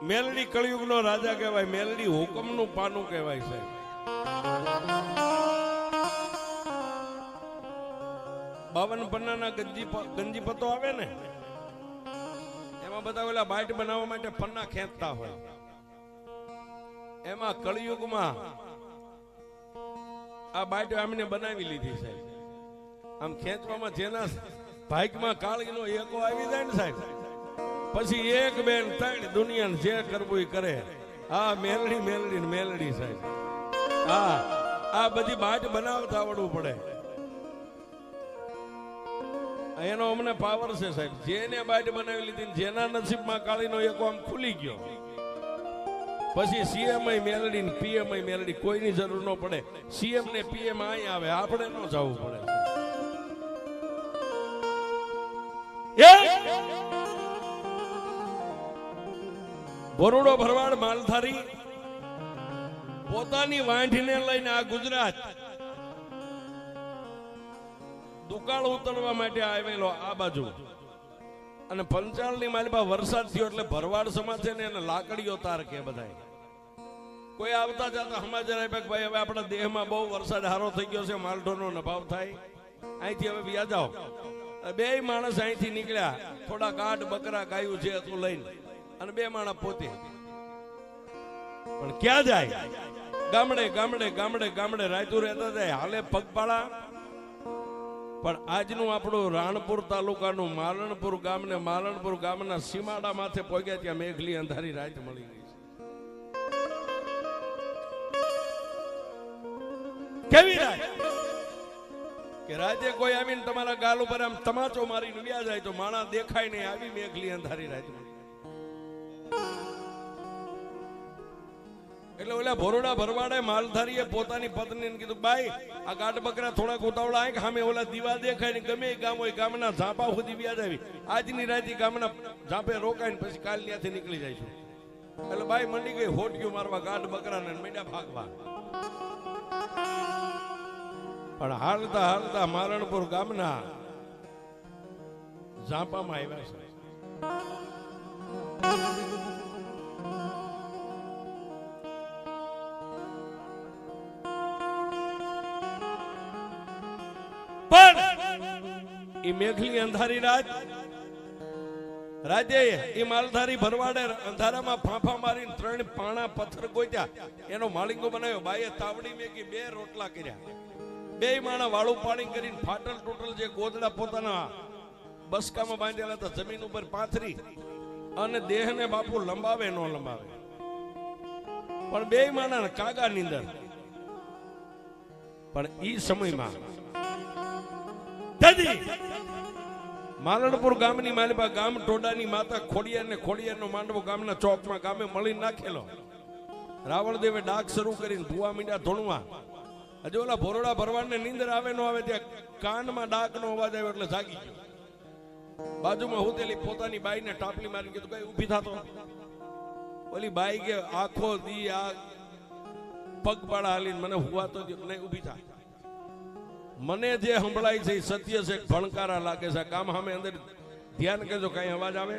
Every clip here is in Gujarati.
મેલડી કળિયુગનો રાજા કહેવાય, મેલડી હુકમનું પાનું કહેવાય છે. બાવન પન્નાના ગંજીપતો આવે ને, એમાં બધા ઓલા બાઈટ બનાવવા માટે પન્ના ખેંચતા હોય. એમાં કળિયુગમાં આ બાઈટ આમને બનાવી લીધી છે. આમ ખેંચવામાં જેના ભાઈકમાં કાળીનો એકો આવી જાય ને સાહેબ, પછી એક બેન ત્રણ દુનિયાને જે કરવું એ કરે. આ મેલડી મેલડી મેલડી સાહેબ, આ બધી બાટ બનાવતા આવડવું પડે. એનો અમને પાવર છે સાહેબ. જેને બાટ બનાવી લીધી, જેના નસીબમાં કાળીનો એકો આમ ખુલી ગયો, પછી સીએમ મેલડી ને પીએમ મેલડી, કોઈની જરૂર ન પડે. સીએમ ને પીએમ અહીં આવે, આપણે ન જવું પડે. બરોડો ભરવાડ માલધારી પોતાની વાંઢીને લઈને આ ગુજરાત દુકાળ ઉતરવા માટે આવેલો આ બાજુ. અને પંચાળની માલિપા વરસાદ થયો એટલે ભરવાડ સમાજ છે ને એને લાકડીઓ તાર કે બધા. કોઈ આવતા જતા સમાચાર આપ્યા કે ભાઈ હવે આપણા દેહમાં બહુ વરસાદ હારો થઈ ગયો છે, માલઢોરનો નભાવ થાય, અહીંથી હવે વ્યા જાઓ. બે માણસ અહીંથી નીકળ્યા, થોડા ગાઢ બકરા ગાયું છે હતું લઈને, અને બે માણસ પોતે. પણ ક્યાં જાય? ગામડે ગામડે ગામડે ગામડે રાયતું રહેતા જાય, હાલે પગપાળા. પણ આજનું આપણું રાણપુર તાલુકાનું માલણપુર ગામ ને માલણપુર ગામના સીમાડા માથે પહોંચ્યા, ત્યાં મેઘલી અંધારી રાત મળી ગઈ છે. કેવી રાત કે રાતે કોઈ આવીને તમારા ગાલ ઉપર આમ તમાચો મારીને વ્યા જાય તો માણા દેખાય નહીં. આવી મેઘલી અંધારી રાત મળી. એટલે ઓલા ભોરડા ભરવાડે માલધારીએ પોતાની પત્નીને કીધું, બાઈ આ ગાઢ બકરા થોડાક ઉતાવળા આય, સામે ઓલા દીવા દેખાય ને ગમે ગામ હોય ગામના ઝાપા સુધી વ્યાજ આવી, આજની રાતે ગામના ઝાપે રોકાઈને પછી કાલ ત્યાંથી નીકળી જઈશું. એટલે બાઈ મંડી ગઈ હોટિયું મારવા ગાઢ બકરાને, મેંડા ભાગવા. પણ હાલતા હાલતા મારણપુર ગામના ઝાપામાં આવ્યા છે. એ મેઘલી અંધારી રાત રાજે એ માલધારી ભરવાડે અંધારામાં ફાંફા મારીને 3 પાણા પથ્થર ગોત્યા, એનો માલિંગો બનાવ્યો. બાઈએ તાવડી મેકી 2 રોટલા કર્યા. 2 માણા વાળું પાણી કરીને ફાટલ ટોટલ જે ગોદડા પોતાના બસકામાં બાંધેલા હતા જમીન ઉપર પાથરી, અને દેહને બાપુ લંબાવે ન લંબાવે, પણ 2 માણા કાગા નીંદર. પણ ઈ સમયમાં માલણપુર ગામની માલિપા ગામ ટોડાની માતા ખોડિયાર ને ખોડિયારનો માંડવો ગામના ચોકમાં ગામે મળી નાખેલો. રાવણદેવે ડાક શરૂ કરીને ભૂવા મીંડા ધોણવા. હજુ ઓલા ભોરડા ભરવાડને નીંદર આવે ન આવે ત્યાં કાનમાં ડાકનો અવાજ આવ્યો એટલે જાગી ગયો. બાજુમાં હુતેલી પોતાની બાઈને ટાપલી મારીને કીધું, કઈ ઊભી થાતો. ઓલી બાઈ કે આખો દી આ પગપાળા હાલીને મને હુવાતો નહીં, ઊભી થા. મને જે સંભળાય છે સત્ય છે, ભણકારા લાગે છે. કામ સામે અંદર ધ્યાન કરજો, કઈ અવાજ આવે.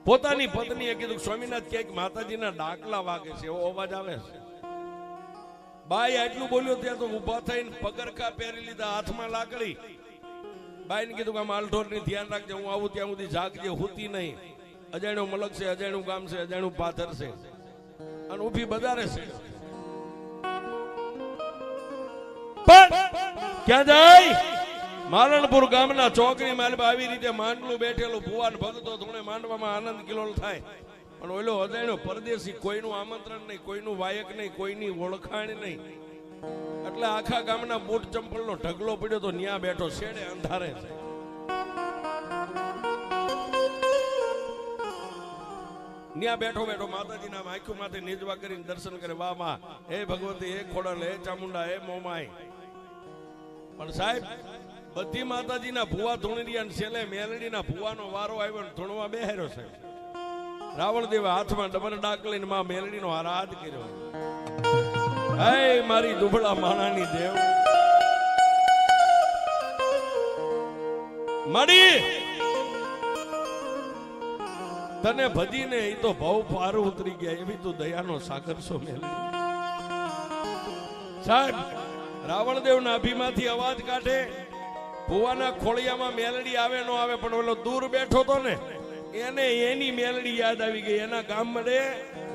પોતાની પત્નીએ કીધું, સ્વામીનાથ ક્યાંક માતાજીના ડાકલા વાગે છે, એવો અવાજ આવે છે. બાઈ આટલું બોલ્યો ત્યાં તો ઉભા થઈને પગરખા પહેરી લીધા, હાથમાં લાકડી. બાઈને કીધું કે માલઢોરની ધ્યાન રાખજે, હું આવું ત્યાં સુધી જાગજે, હુતી નહીં. અજાણ્યો મલક છે, અજાણ્યું ગામ છે, અજાણ્યું પાથર છે, અને ઊભી બજારે છે. ક્યાં જાય? માલણપુર ગામના ચોકની માલમાં આવી રીતે માંડલું બેઠેલું ભુવાન ભગતો ધોણે માંડવામાં આનંદ કિલોલ થાય. પણ ઓલો અજાણ્યો પરદેશી, કોઈનું આમંત્રણ નહીં, કોઈનું વાયક નહીં, કોઈની ઓળખાણ નહીં. એટલે આખા ગામના બૂટ ચંપલનો ઢગલો પડ્યો તો ન્યા બેઠો શેડે અંધારે છે. ન્યા બેઠો બેઠો માતાજીના આંખો માથે નીજવા કરીને દર્શન કરે. વાહ માં, હે ભગવતી, હે ખોડલ, હે ચામુંડા, હે મોમાઈ. પણ સાહેબ બધી માતાજીના ભુવા ધૂણરિયા ને છેલ્લે મેલડીના ભુવાનો વારો આવ્યો ને ધૂણવા બેહાર્યો છે. રાવણદેવે હાથમાં ડબલ ડાક લઈને માં મેલડીનો આરાધ કર્યો. હે મારી દુબળા માણાની દેવ, મળી તને ભજીને એ તો ભાવ પાર ઉતરી ગયા એવી તું દયાનો સાગર છો મેલડી. સાહેબ રાવણદેવના અભિમાંથી અવાજ કાઢે, ભુવાના ખોળિયામાં મેલડી આવે ન આવે, પણ ઓલો દૂર બેઠો તો ને એને એની મેલડી યાદ આવી ગઈ. એના ગામ મળે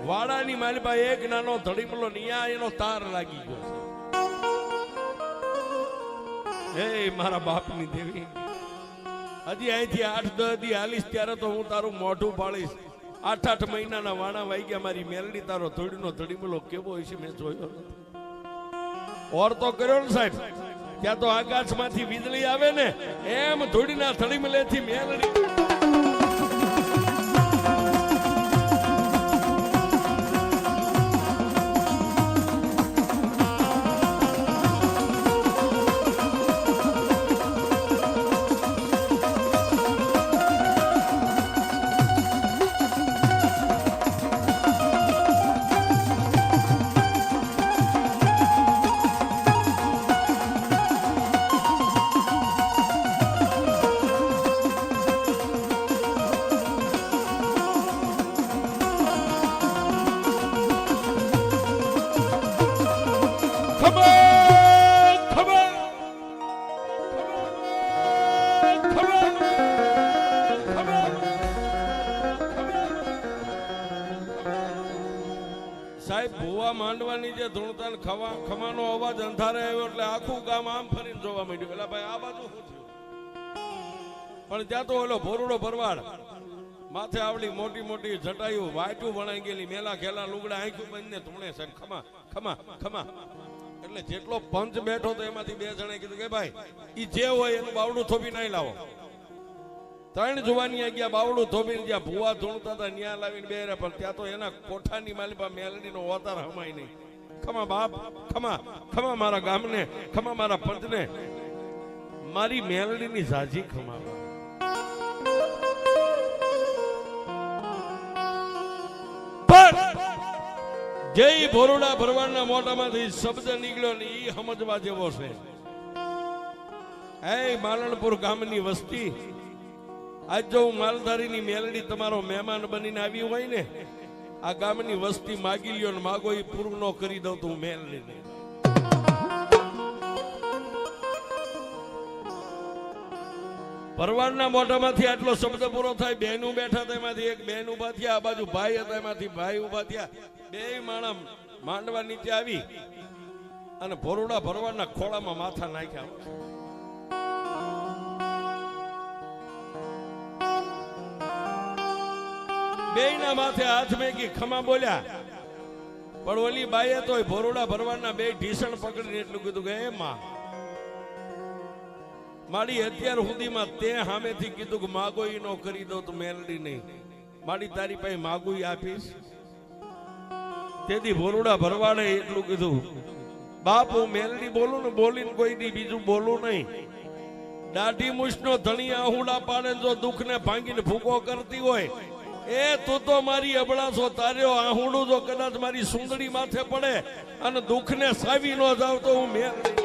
વાડાની માલપા એક નાનો ધડીમલો નિયા એનો તાર લાગી ગયો છે. હે મારા બાપની દેવી, હજી અહીંથી 8-10 દી હાલીશ ત્યારે તો હું તારું મોઢું પાડીશ. 8-8 મહિનાના વાણા વાગ્યા, મારી મેલડી તારો ધોડીનો ધડીમલો કેવો હોય છે મેં જોયો નથી. ઓર તો કર્યો ને સાહેબ, ત્યાં તો આકાશમાંથી વીજળી આવે ને એમ ધોડીના ધડીમલેથી મેલડી. સાહેબ ભુવા માંડવાની જે ધૂણતાન ખમાનો અવાજ અંધારે આવ્યો એટલે આખું ગામ આમ ફરીને જોવા માંડ્યું. એટલે ભાઈ આ બાજુ શું થયું? પણ ત્યાં તો ઓલો ભોરડો ભરવાડ માથે આવડી મોટી મોટી જટાયું વાટું વણાઈ ગયેલી, મેલા ખેલા લુગડા આંખ્યું બંધને ધૂણે સાહેબ ખમા ખમા ખમા. એટલે જેટલો પંચ બેઠો તો એમાંથી 2 જણે કીધું કે ભાઈ ઈ જે હોય એનું બાવડું થોપી નહીં લાવો. 3 જુવાની ગયા બાવડું થોપીને જ્યાં ભુવા ધૂણતા હતા ન્યા લાવીને બેરે, પણ ત્યાં તો એના કોઠાની માલિપા મેલડીનો અવતાર હમાય નહીં. ખમા બાપ ખમા ખમા મારા ગામને, ખમા મારા પંચને, મારી મેલડીની ઝાઝી ખમા. જય ભોરડા ભરવાડના મોઢામાંથી શબ્દ નીકળ્યો ને ઈ સમજવા જેવો છે. હે માલણપુર ગામની વસ્તી, આજ જો હું માલધારીની મેલડી તમારો મહેમાન બનીને આવી હોય ને, આ ગામની વસ્તી માગી લ્યો ને માગો એ પૂરું ન કરી દઉં તો હું મેલડીને. ભરવાડના મોઢામાંથી આટલો શબ્દ પૂરો થાય. બહેનું બેઠા હતા એમાંથી એક બહેન ઉભા થયા, આ બાજુ ભાઈ હતા એમાંથી ભાઈ ઉભા થયા. 2 માણસ માંડવા નીચે આવી અને ભોરડા ભરવાડના ખોળામાં માથા નાખ્યા. બેયના માથે હાથ મેકી ખમા બોલ્યા, પણ ઓલી બાઈએ તો ભોરડા ભરવાડના 2 ઢીસણ પકડીને એટલું કીધું કે એ માં મારી અત્યાર સુધીમાં તે સામેથી કીધું કે માગો ઈ નો કરી દો તો મેલડી નહીં, મારી તારી પાસે માગું આપીશ. તેથી ભોરડા ભરવાડે એટલું કીધું, બાપ હું મેલડી બોલું ને બોલીને કોઈ દી બીજું બોલું નહીં. દાઢી મૂછનો ધણી આહુડા પાડે જો દુઃખને ભાંગીને ભૂકો કરતી હોય, એ તું તો મારી અબળાસો તાર્યો આહુડું જો કદાચ મારી સુંદડી માથે પડે અને દુઃખને સાવી ન જાવ તો હું મેલડી.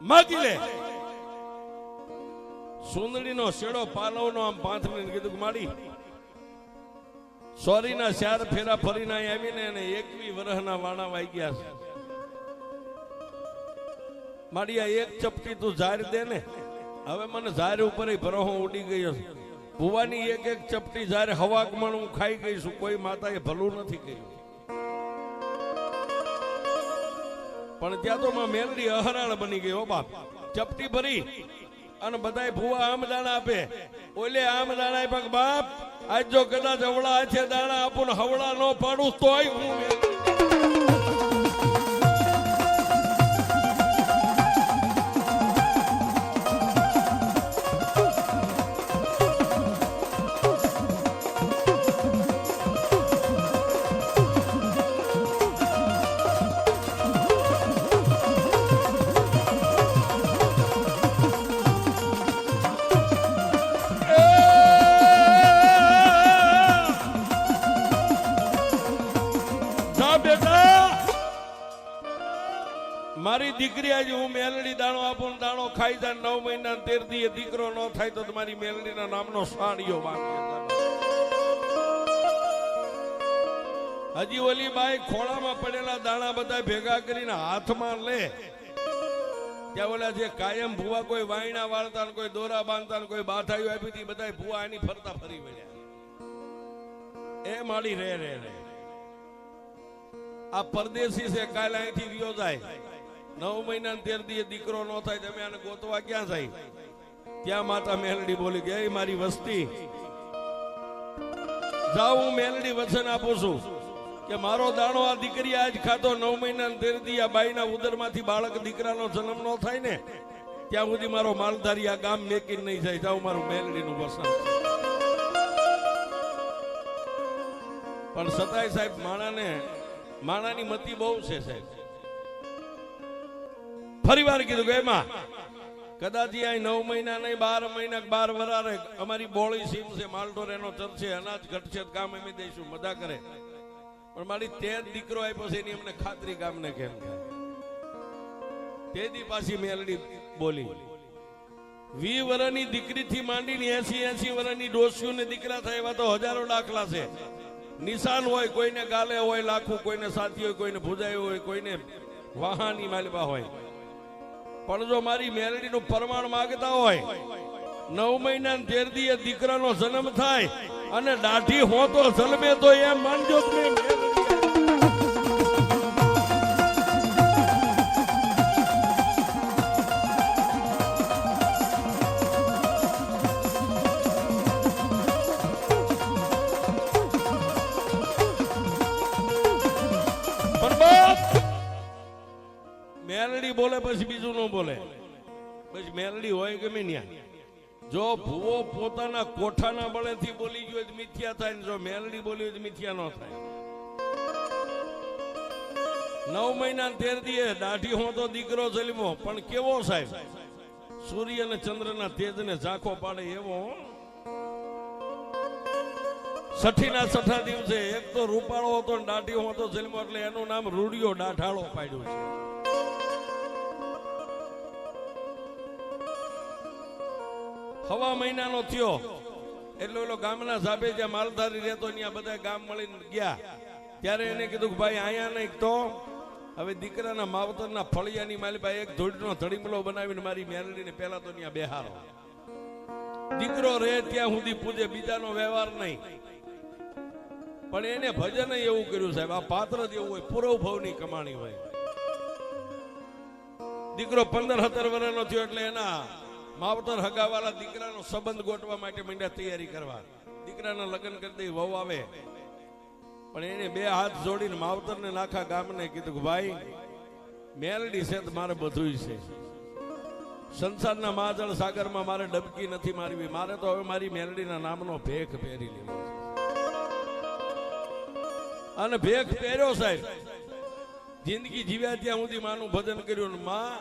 માગી લે. સુંદડીનો શેડો પાલવનો આમ પાથરીને કીધું કે માડી સોરીના 4 ફેરા ફરીને આવીને એને 21 વર્ષના વાણા વાગ્યા છે. માડી આ એક ચપટી તું ઝાર દે ને, હવે મને ઝાર ઉપર ભરોહો ઉડી ગયો છે. ભુવાની એક ચપટી ઝાર હવાકમાં હું ખાઈ ગઈ છું, કોઈ માતાએ ભલું નથી કર્યું. પણ ત્યાં તો માં મેલડી અહરાળ બની ગઈ. હો બાપ, ચપટી ભરી અને બધાય ભુવા આમ દાણા આપે, ઓલે આમ દાણા આપ્યા. બાપ આજ જો કદાચ હવળા હાથે દાણા આપું ને હવળા ન પાડું તોય હું જા બેટા, મારી દીકરી આજે હું મેલડી દાણો આપું, દાણો ખાઈ જાય 9 મહિના 13 દી દીકરો ન થાય તો તમારી મેલડીના નામનો સાડીઓ બાંધી. હજી ઓલી બાઈ ખોળામાં પડેલા દાણા બધા ભેગા કરીને હાથમાં લે. ત્યાં ઓલા જે કાયમ ભૂવા કોઈ વાયણા વાળતા ને કોઈ દોરા બાંધતા ને કોઈ બાધાઈઓ આપી હતી, બધા ભૂવા એની ફરતા ફરી વળ્યા. એ માડી રે રે રે આ પરદેશી છે, કાલે અહીંથી વિયો જાય 9 મહિના 13 દી દીકરો ન થાય, તમે આને ગોતવા ક્યાં જાય? ત્યાં માતા મેલડી બોલી ગઈ, મારી વસ્તી જાઉં, હું મેલડી વચન આપું છું કે મારો દાણો આ દીકરી આજ ખાતો 9 મહિના 13 દી આ બાઈના ઉદરમાંથી બાળક દીકરાનો જન્મ ન થાય ને ત્યાં સુધી મારો માલધારી આ ગામ મેકીને નહીં જાય. જાઉં, મારું મેલડીનું વસન. પણ સતાય સાહેબ માણાની મતી બહુ છે સાહેબ. ફરી વાર કીધું કે એમાં કદાચ આ 9 મહિના નહીં 12 મહિના 12 વરારે અમારી બોળી સીમ છે, માલઢોર એનો ચરશે, અનાજ ઘટશે, કામ અમે દઈશું, મજા કરે. પણ મારી 13 દીકરો આપ્યો છે એની અમને ખાતરી ગામને કેમ થાય? તેદી પાછી મેલડી બોલી, 20 વર્ષની દીકરીથી માંડીને 80 વર્ષની ડોસીઓને દીકરા થાય એવા તો હજારો દાખલા છે. નિશાન હોય, કોઈને ગાલે હોય લાખું, કોઈને સાથી હોય, કોઈને ભુજાયું હોય, કોઈને વાહાની માલબા હોય. પણ જો મારી મેલડીનું પ્રમાણ માંગતા હોય, 9 મહિના 13 દી દીકરાનો જન્મ થાય અને દાઢી હો તો જન્મે તો એમ માનજો તમે મેલડી બોલે પછી બીજું ન બોલે. પછી મેલડી હોય ગમે ન્યા. જો ભૂવો પોતાના કોઠાના બળેથી બોલી ગયો તો મિથ્યા થાય ને જો મેલડી બોલી હોય તો મિથ્યા ન થાય. 9 મહિના 13 દીએ દાઢી હો તો દીકરો જન્મો, પણ કેવો સાહેબ? સૂર્ય અને ચંદ્રના તેજને ઝાંખો પાડે એવો. છઠ્ઠીના 6 દિવસે એક તો રૂપાળો હતો ને દાઢી હો તો જન્મો, એટલે એનું નામ રૂડિયો દાઢાળો પાડ્યું છે. હવા મહિનાનો થયો એટલે ઓલો ગામના સાબે જ્યાં માલધારી રહેતો ત્યાં બધા ગામ મળીને ગયા. ત્યારે એને કીધું કે ભાઈ અહીંયા નહીં તો હવે દીકરાના માવતરના ફળિયાની માલિપા એક ધોળનો ધડીમલો બનાવીને મારી મેલડીને પહેલા તો ત્યાં બેહારો. દીકરો રહે ત્યાં સુધી પૂજે, બીજાનો વ્યવહાર નહીં. પણ એને ભજન એવું કર્યું સાહેબ, આ પાત્ર જ એવું હોય, પૂરવ ભાવની કમાણી હોય. દીકરો 15-17 વર્ષનો થયો એટલે એના માવતર હગાવાલા દીકરાનો સંબંધ ગોઠવા માટે માંડ્યા તૈયારી કરવા. દીકરાના લગ્ન કરી દઈ, વહુ આવે. પણ એને 2 હાથ જોડીને માવતરને નાખા ગામને કીધું કે ભાઈ મેલડી છે તો મારે બધું છે. સંસારના મહાજળ સાગરમાં મારે ડબકી નથી મારવી, મારે તો હવે મારી મેલડીના નામનો ભેખ પહેરી લેવો. અને ભેખ પહેર્યો સાહેબ. જિંદગી જીવ્યા ત્યાં સુધી માનું ભજન કર્યું. માં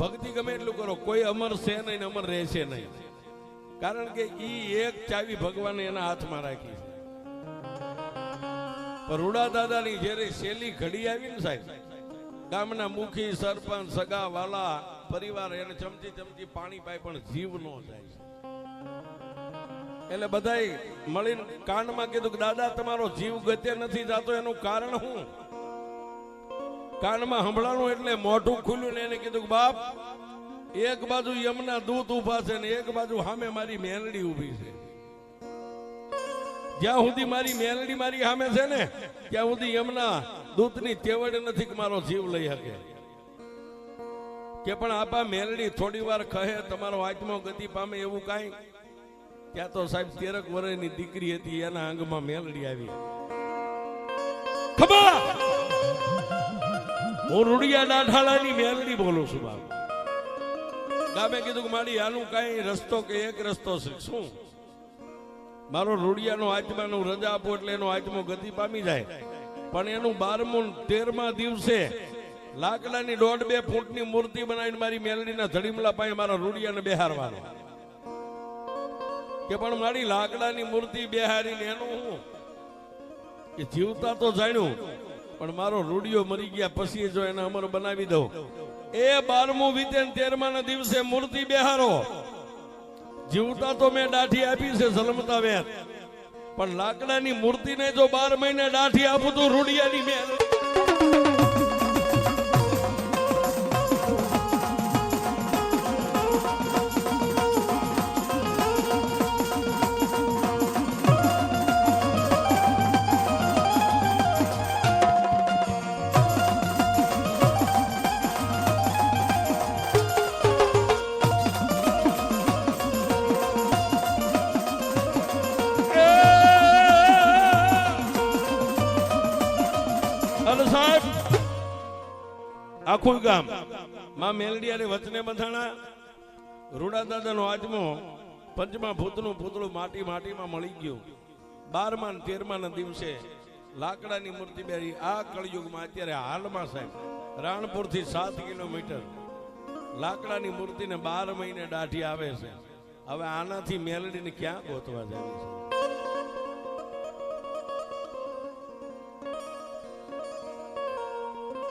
ભક્તિ ગમે એટલું કરો, કોઈ અમર છે નહીં, અમર રહેશે નહીં. કારણ કે ઈ એક ચાવી ભગવાને એના હાથમાં રાખી છે. પણ રૂડા દાદાની જ્યારે શેલી ઘડી આવી ને સાહેબ, ગામના મુખી, સરપંચ, સગા વાલા, પરિવાર એને ચમચી પાણી પાય પણ જીવ નો જાય. એટલે બધાય મળીને કાનમાં કીધું કે દાદા તમારો જીવ ગતે નથી જાતો, એનું કારણ શું? કાનમાં સંભળાણું એટલે મોઢું ખુલ્યું ને એને કીધું કે બાપ, એક બાજુ યમના દૂત ઉભા છે ને એક બાજુ સામે મારી મેલડી ઉભી છે. જ્યાં સુધી મારી મેલડી મારી સામે છે ને ત્યાં સુધી યમના દૂતની તેવડ નથી કે મારો જીવ લઈ શકે. કે પણ આપા મેલડી થોડી વાર કહે તમારો આત્મા ગતિ પામે એવું કાંઈ? ત્યાં તો સાહેબ 13 વર્ષની દીકરી હતી, એના અંગમાં મેલડી આવી. ખબર હું રૂડિયા દાઢાળાની મેલડી બોલું છું બાપ. ગામે કીધું કે મારી આનું કઈ રસ્તો કે એક રસ્તો છે શું? મારો રૂડિયાનો આત્માનું રજા આપો એટલે એનો આત્મો ગતિ પામી જાય. પણ એનું 12મું 13મા દિવસે લાકડાની 1.5-2 ફૂટની મૂર્તિ બનાવીને મારી મેલડીના ધડીમલા પાસે મારા રૂડિયાને બેહારવાનો. કે પણ મારી લાકડાની મૂર્તિ બેહારીને એનું હું કે જીવતા તો જાણ્યું પણ મારો રૂડિયો મરી ગયા પછી જો એને અમર બનાવી દઉં. એ 12મું વીતે 13મા ના દિવસે મૂર્તિ બેહારો. જીવતા તો મેં દાઢી આપી છે જલમતા વેર, પણ લાકડાની મૂર્તિને જો 12 મહિને દાઢી આપું તો રૂડિયાની મેં સાહેબ આખું ગામ માં મેલડીયા વચને બંધાણા. રૂડા દાદાનો આજમો પંચમા ભૂતનું પૂતળું માટીમાં મળી ગયું. 12મા ને 13મા ના દિવસે લાકડાની મૂર્તિ બેરી. આ કળયુગમાં અત્યારે હાલમાં સાહેબ રાણપુર થી 7 કિલોમીટર લાકડાની મૂર્તિને 12 મહિને દાઢી આવે છે. હવે આનાથી મેલડીને ક્યાં ગોતવા જાય છે?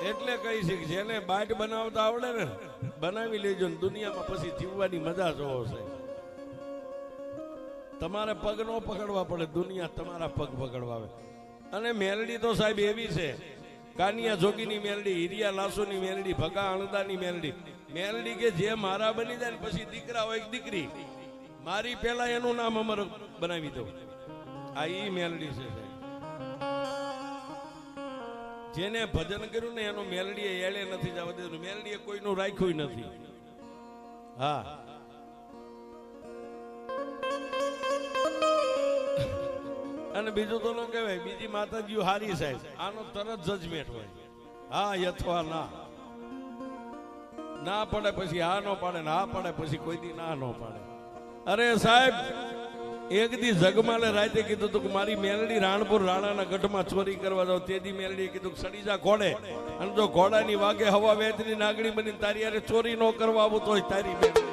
એટલે કહી છે કે જેને બાટ બનાવતા આવડે ને બનાવી લેજો ને દુનિયામાં પછી જીવવાની મજા જોવો છે. તમારે પગ નો પકડવા પડે, દુનિયા તમારા પગ પકડવા આવે. અને મેલડી તો સાહેબ એવી છે, કાનિયા જોગીની મેલડી, હિરિયા લાસુની મેલડી, ભગા અણદાની મેલડી. મેલડી કે જે મારા બની જાય ને પછી દીકરા હોય દીકરી, મારી પેલા એનું નામ અમર બનાવી દો. આ ઈ મેલડી છે સાહેબ. જેને ભજન કર્યું ને એનો મેલડીએ એળે નથી જવા દીધું. મેલડીએ કોઈનું રાખ્યું નથી. હા, અને બીજું તો ન કહેવાય, બીજી માતાજીઓ હારી સાહેબ, આનો તરત જજમેન્ટ હોય. હા અથવા ના પડે પછી હા નો પાડે, ના પાડે પછી કોઈ દી ના નો પાડે. અરે સાહેબ એક દી જગમાલે રાતે કીધું તું કે મારી મેલડી રાણપુર રાણાના ગઢમાં ચોરી કરવા જાવ. તેદી મેલડીએ કીધું કે સડી જા ઘોડે, અને જો ઘોડાની વાગે હવા વેચની નાગણી બની તારી યારે ચોરી ન કરવા આવું તો તારી મેલડી